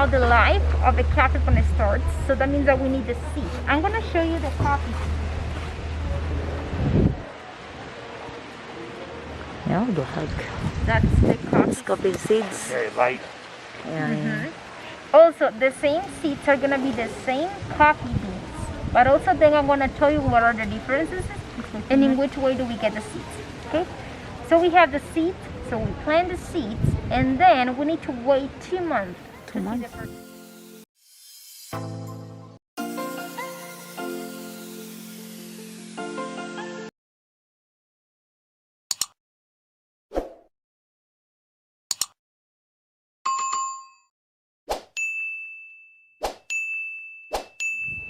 how the life of a coffee plant starts. So that means that we need the seed. I'm gonna show you the coffee. Yeah, duhag. That's the coffee. It's coffee seeds. Very light. Yeah. Also, the same seeds are gonna be the same coffee beans. But also then I'm gonna tell you what are the differences and in which way do we get the seeds. Okay? So we have the seeds, so we plant the seeds, and then we need to wait 2 months. 2 months.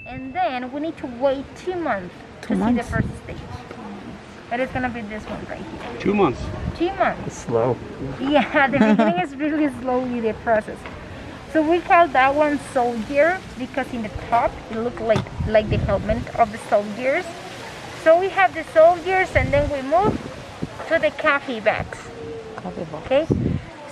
And then we need to wait 2 months to see the first stage. But it's gonna be this one right here. 2 months. 2 months. It's slow. Yeah, the beginning is really slowly the process. So we call that one soldier because in the top it looks like the helmet of the soldiers. So we have the soldiers and then we move to the coffee bags. Coffee box. Okay,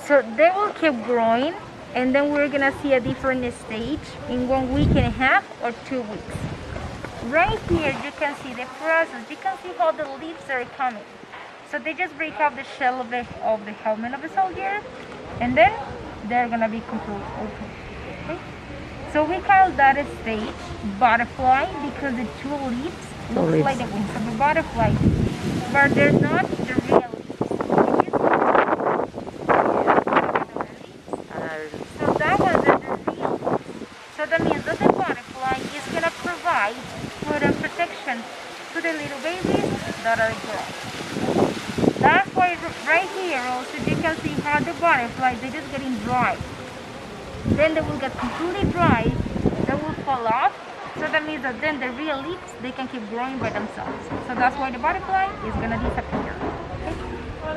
so they will keep growing and then we're gonna see a different stage in 1 week and a half or 2 weeks. Right here you can see the process. You can see how the leaves are coming. So they just break off the shell of the helmet of the soldier and then they're gonna be completely open. Okay? So we call that a stage butterfly because the 2 leaves look like the wings of a butterfly, but they're not the real leaves. So that one's the real leaves. So that means that the butterfly is gonna provide food and protection to the little babies that are growing. That's why right here also you can see how the butterflies, they're just getting dry. Then they will get completely dry, they will fall off. So that means that then the real leaves, they can keep growing by themselves. So that's why the butterfly is gonna disappear. Okay?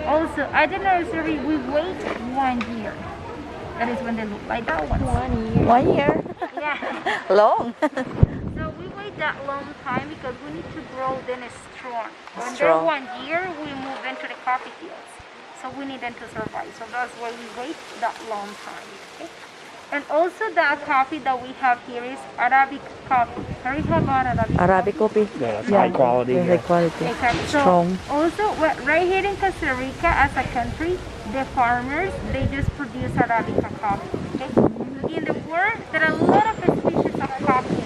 Also, at the nursery, we wait 1 year. That is when they look like that one. 1 year. 1 year? Yeah. Long. So we wait that long time because we need to grow then strong. When Strong. they're 1 year, we move into the coffee fields. So we need them to survive. So that's why we wait that long time. Okay? And also that coffee that we have here is Arabic coffee. Have you heard about Arabic coffee. Yeah, it's high quality. High quality. Exactly. Strong. So also right here in Costa Rica as a country, the farmers, they just produce Arabica coffee. Okay? In the world, there are a lot of species of coffee.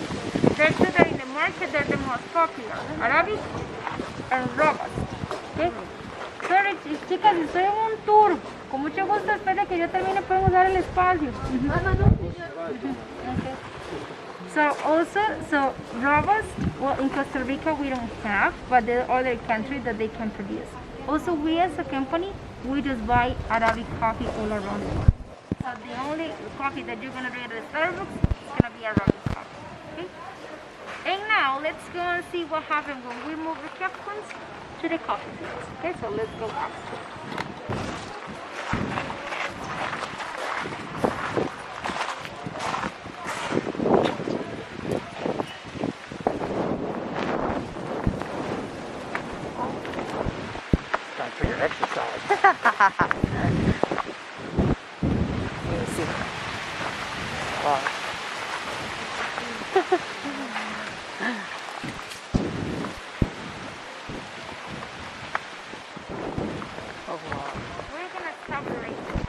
There's two that in the market, they're the most popular, Arabic and Robusta. Okay? Sorry, chicas, estoy en un tour. Con mucho gusto, espero que yo termine, pueden usar el espacio. Okay. So also, so Robusta, well, in Costa Rica we don't have, but there are other countries that they can produce. Also, we as a company, we just buy Arabic coffee all around the world. So the only coffee that you're gonna drink at Starbucks is gonna be Arabic coffee. Okay? And now let's go and see what happens when we move the capsules to the coffee fields. Okay, so let's go up. Time for your exercise. Easy. Wow. Oh, wow. We're gonna stop right here.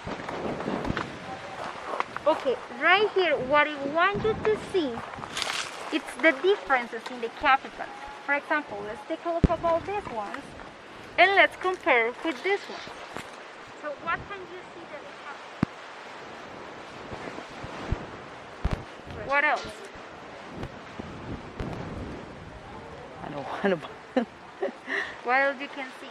Okay, right here, what I want you to see, it's the differences in the capitals. For example, let's take a look about these ones, and let's compare with this one. So what can you see that they have? What else? I don't want to. What else you can see?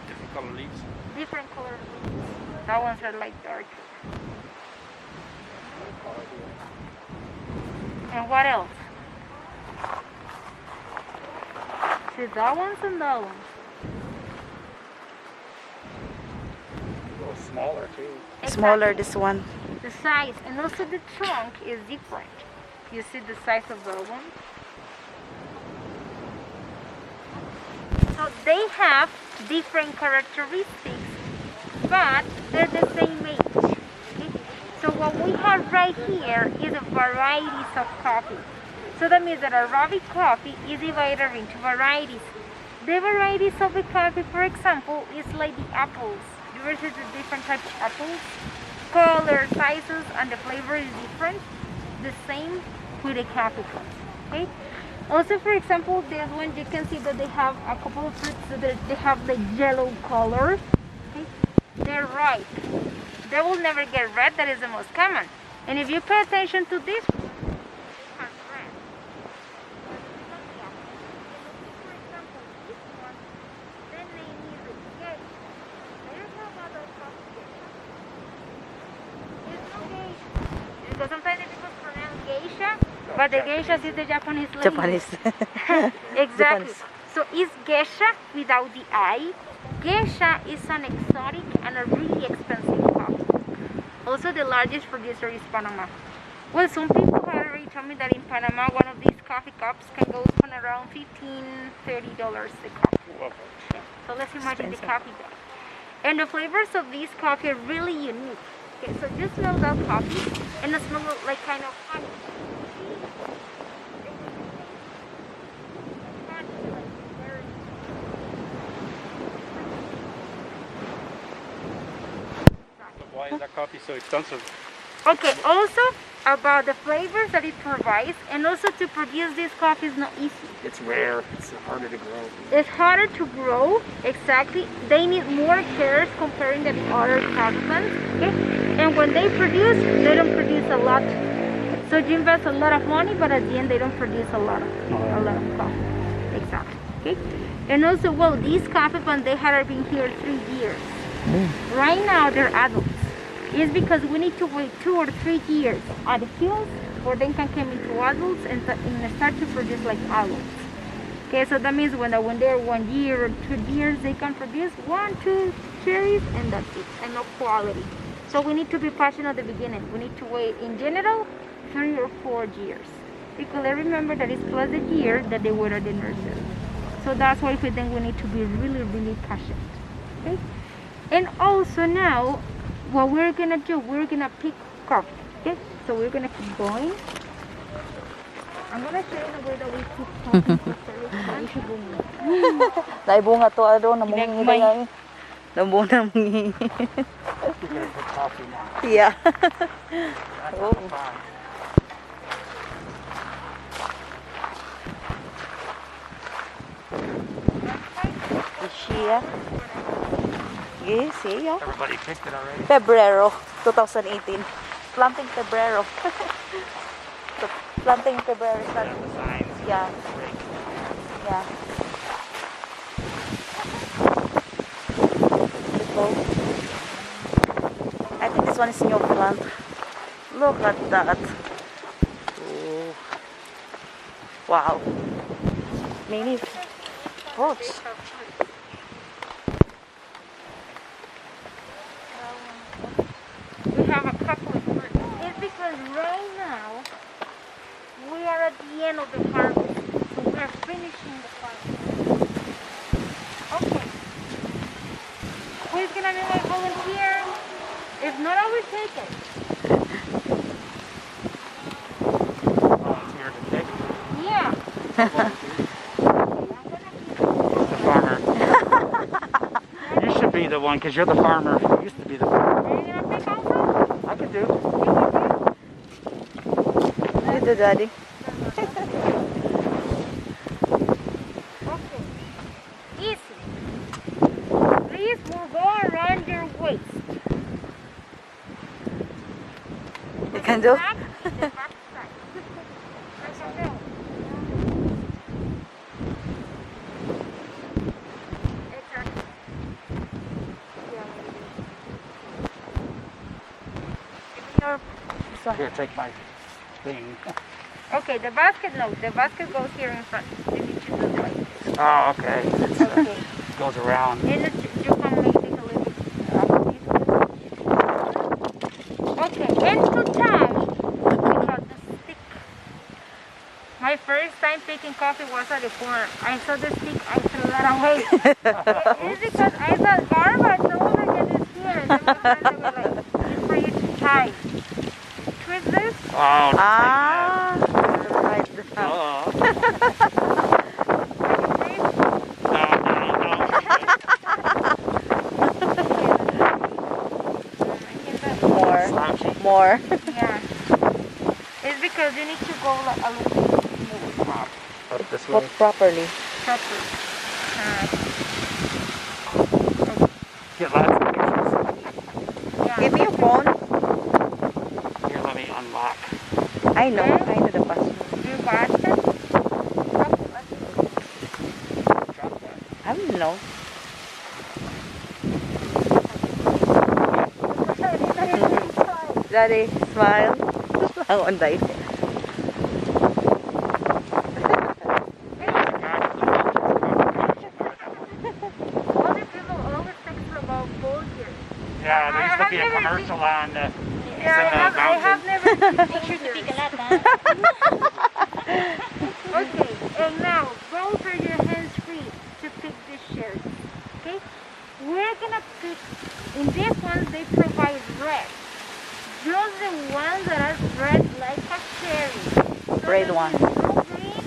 Different color leaves. Different color leaves. That ones are like darker. And what else? See that ones and that ones. A little smaller too. Smaller, this one. The size and also the trunk is different. You see the size of that one? So they have different characteristics, but they're the same age. So what we have right here is a varieties of coffee. So that means that Arabic coffee is divided into varieties. The varieties of the coffee, for example, is like the apples. You ever see the different types of apples? Color, sizes, and the flavor is different. The same with the capicums. Okay. Also, for example, this one you can see that they have a couple of fruits that they have the yellow color. Okay. They're ripe. They will never get red. That is the most common. And if you pay attention to this one, it has red. For example, this one, the name is geisha. I don't know about those coffee. It's no geisha. Because sometimes the people pronounce geisha, but the geisha is the Japanese language. Japanese. Exactly. Japanese. So it's geisha without the I. Geisha is an exotic and a really expensive coffee. Also, the largest producer is Panama. Well, some people have already told me that in Panama, one of these coffee cups can go for around $15–30 a cup. So let's imagine the coffee cup. And the flavors of this coffee are really unique. Okay, so just smell that coffee and it smells like kind of honey. Why is that coffee so expensive? Okay, also about the flavors that it provides, and also to produce this coffee is not easy. It's rare. It's harder to grow. It's harder to grow, exactly. They need more cares comparing to the other coffee plants, okay? And when they produce, they don't produce a lot. So you invest a lot of money, but at the end they don't produce a lot of coffee. Exactly, okay? And also, well, these coffee plants, they have been here 3 years. Right now, they're adults. It's because we need to wait 2 or 3 years at the fields for they can come into adults and start to produce like adults. Okay, so that means when they're 1 year or 2 years, they can produce 1, 2 cherries, and that's it, and no quality. So we need to be patient at the beginning. We need to wait, in general, 3 or 4 years. Because I remember that it's plus a year that they were at the nursery. So that's why we think we need to be really, really patient. Okay? And also now, what we're gonna do, we're gonna pick coffee. Okay? So we're gonna keep going. I'm gonna show you the way that we pick coffee. Naibunga to ano, namungi na yan. Namunga namungi. We're gonna put coffee now. Yeah. That's Oh. fine. Siya. Yes, yeah. Everybody picked it already. Febrero 2018. Planting Febrero. So, planting February. Yeah, the signs. Yeah. Yeah. I think this one is new plant. Look at that. Oh. Wow. Many fruits. We have a couple of fruits. It's because right now we are at the end of the harvest, so we are finishing the harvest. Okay. Who's gonna be my volunteer? If not, I will take it. Volunteer to pick. Yeah. The farmer. You should be the one because you're the farmer. You used to be the farmer. Are you gonna pick also? I could do. You do, Daddy. Okay. Easy. This will go around your waist. You can do? Back, the back side. Like a bell. Exactly. Here, take my thing. Okay, the basket, no, the basket goes here in front. You need to do this way. Oh, okay. It's, Okay. goes around. And you can make it a little bit. Okay, and to tie, we have the stick. My first time picking coffee was at the corner. I saw the stick, I threw that away. It's because I thought garbage, no one can just here. And then my friends were like, it's for you to tie. Oh, Ah, right. oh. More. Slouchy. More. Yeah. It's because you need to go like a little bit smooth. Up this Put way. properly. Properly. Get lots of pictures. Yeah. Give me your phone. Here, let me unlock. I know the password. You got it? Okay, let's see. Drop that. I don't know. Daddy, smile. Smile on Daddy. All the people always think about Bulgaria. Yeah, there used to be a commercial on the. Yeah, I have never make sure to pick a lot, Okay, and now both are your hands free to pick the cherries. Okay? We're gonna pick in these ones they provide red. Those the ones that are red like a cherry. So Red that one. means no green,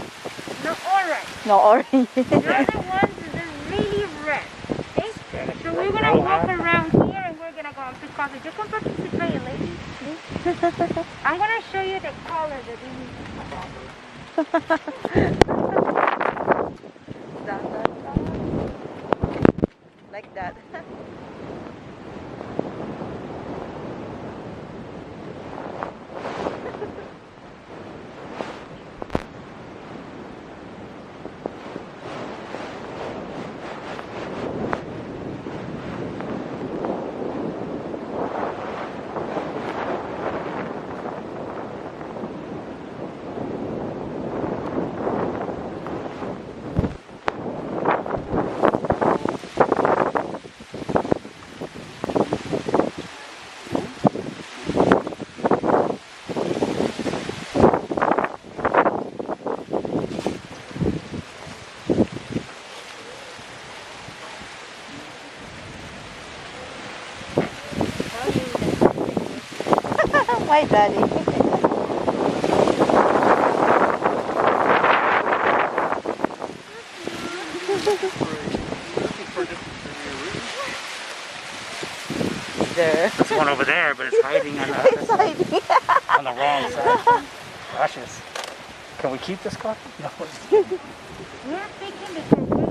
no orange. No orange. Those are the ones that are really red. Okay? So we're gonna walk around here and we're gonna go and pick coffee. You can participate, ladies. I'm gonna show you the color that we need. Like that. My daddy. There. There's one over there, but it's hiding on It's the, hiding. on the wrong side. Precious. Can we keep this coffee? No. We're picking because